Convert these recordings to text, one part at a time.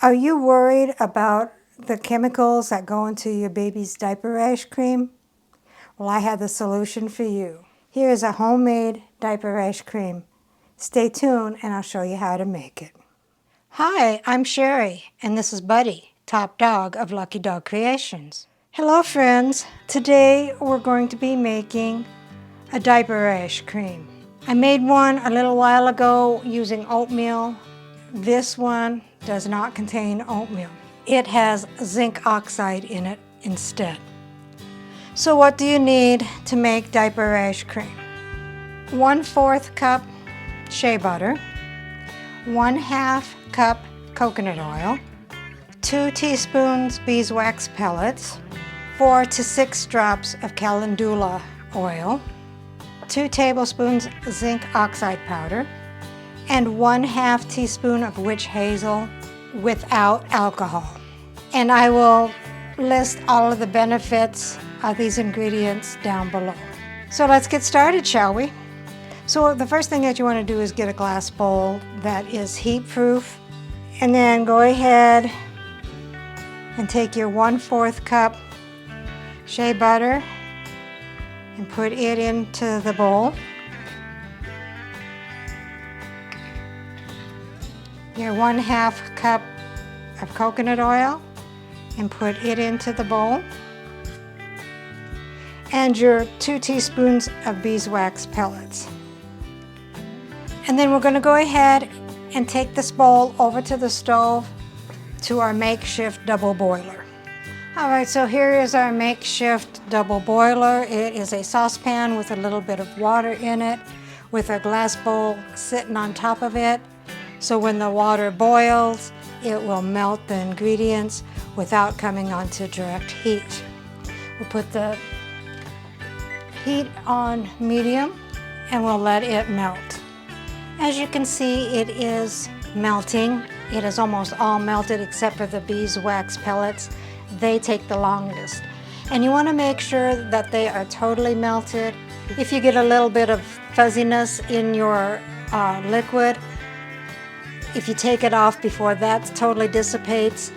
Are you worried about the chemicals that go into your baby's diaper rash cream? Well, I have the solution for you. Here is a homemade diaper rash cream. Stay tuned and I'll show you how to make it. Hi, I'm Sherry and this is Buddy, top dog of LuckyDogCreations. Hello friends, today we're going to be making a diaper rash cream. I made one a little while ago using oatmeal. This one does not contain oatmeal. It has zinc oxide in it instead. So what do you need to make diaper rash cream? 1/4 cup shea butter, 1/2 cup coconut oil, 2 teaspoons beeswax pellets, 4 to 6 drops of calendula oil, 2 tablespoons zinc oxide powder, and 1/2 teaspoon of witch hazel without alcohol. And I will list all of the benefits of these ingredients down below. So let's get started, shall we? So the first thing that you want to do is get a glass bowl that is heat proof, and then go ahead and take your 1/4 cup shea butter and put it into the bowl. Your 1/2 cup of coconut oil and put it into the bowl. And your 2 teaspoons of beeswax pellets. And then we're going to go ahead and take this bowl over to the stove to our makeshift double boiler. Alright, so here is our makeshift double boiler. It is a saucepan with a little bit of water in it, with a glass bowl sitting on top of it. So when the water boils, it will melt the ingredients without coming onto direct heat. We'll put the heat on medium and we'll let it melt. As you can see, it is melting. It is almost all melted except for the beeswax pellets. They take the longest. And you want to make sure that they are totally melted. If you get a little bit of fuzziness in your liquid, if you take it off before that totally dissipates,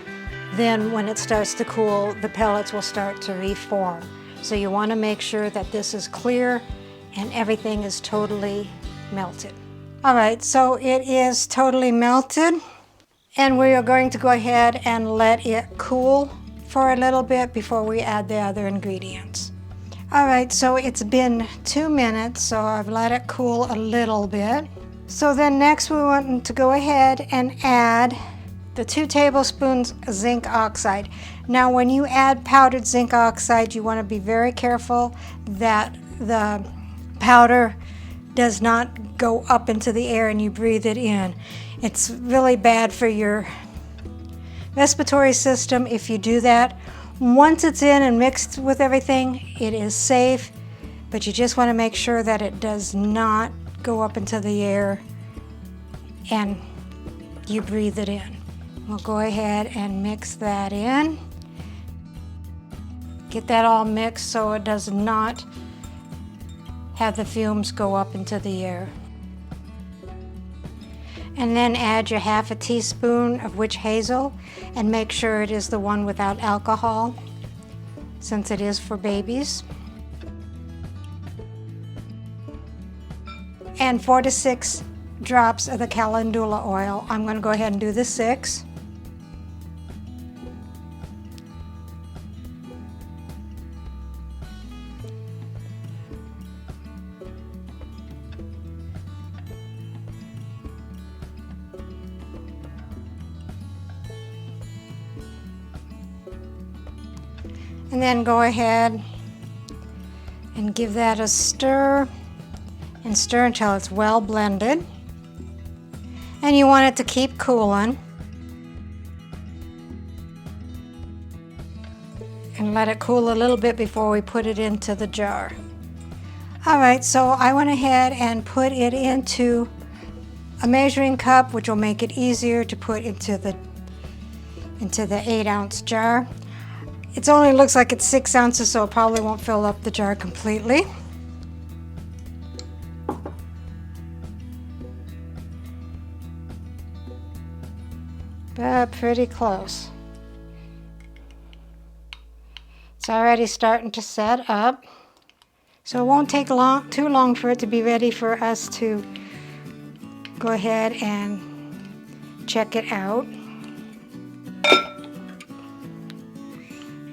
then when it starts to cool, the pellets will start to reform. So you want to make sure that this is clear and everything is totally melted. All right, so it is totally melted, and we are going to go ahead and let it cool for a little bit before we add the other ingredients. All right, so it's been 2 minutes, so I've let it cool a little bit. So then next we want to go ahead and add the 2 tablespoons zinc oxide. Now when you add powdered zinc oxide, you want to be very careful that the powder does not go up into the air and you breathe it in. It's really bad for your respiratory system if you do that. Once it's in and mixed with everything, it is safe, but you just want to make sure that it does not go up into the air and you breathe it in. We'll go ahead and mix that in. Get that all mixed so it does not have the fumes go up into the air. And then add your 1/2 teaspoon of witch hazel and make sure it is the one without alcohol, since it is for babies. And 4 to 6 drops of the calendula oil. I'm going to go ahead and do the 6. And then go ahead and give that a stir, and stir until it's well blended. And you want it to keep cooling. And let it cool a little bit before we put it into the jar. Alright, so I went ahead and put it into a measuring cup, which will make it easier to put into the 8-ounce jar. It only looks like it's 6 ounces, so it probably won't fill up the jar completely. up pretty close. It's already starting to set up. So it won't take too long for it to be ready for us to go ahead and check it out.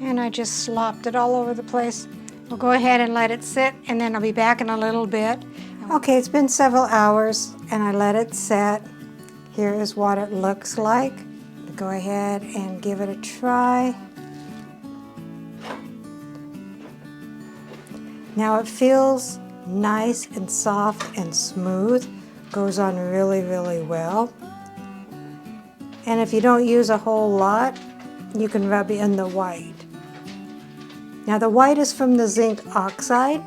And I just slopped it all over the place. We'll go ahead and let it sit, and then I'll be back in a little bit. Okay, it's been several hours and I let it set. Here is what it looks like. Go ahead and give it a try. Now it feels nice and soft and smooth. Goes on really, really well. And if you don't use a whole lot, you can rub in the white. Now the white is from the zinc oxide.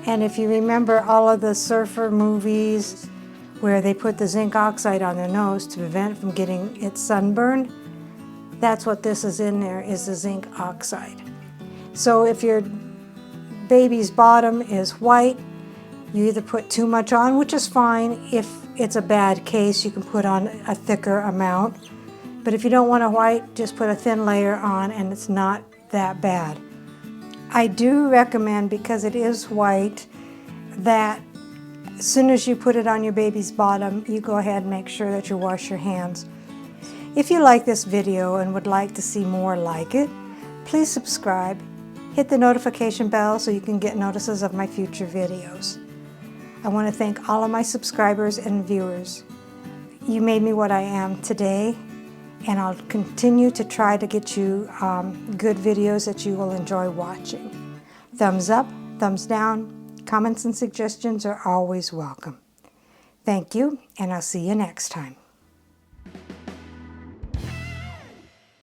And if you remember all of the surfer movies where they put the zinc oxide on their nose to prevent from getting it sunburned, that's what this is in there, is the zinc oxide. So if your baby's bottom is white, you either put too much on, which is fine. If it's a bad case, you can put on a thicker amount. But if you don't want a white, just put a thin layer on and it's not that bad. I do recommend, because it is white, that as soon as you put it on your baby's bottom, you go ahead and make sure that you wash your hands. If you like this video and would like to see more like it, please subscribe. Hit the notification bell so you can get notices of my future videos. I want to thank all of my subscribers and viewers. You made me what I am today, and I'll continue to try to get you good videos that you will enjoy watching. Thumbs up, thumbs down, comments and suggestions are always welcome. Thank you, and I'll see you next time.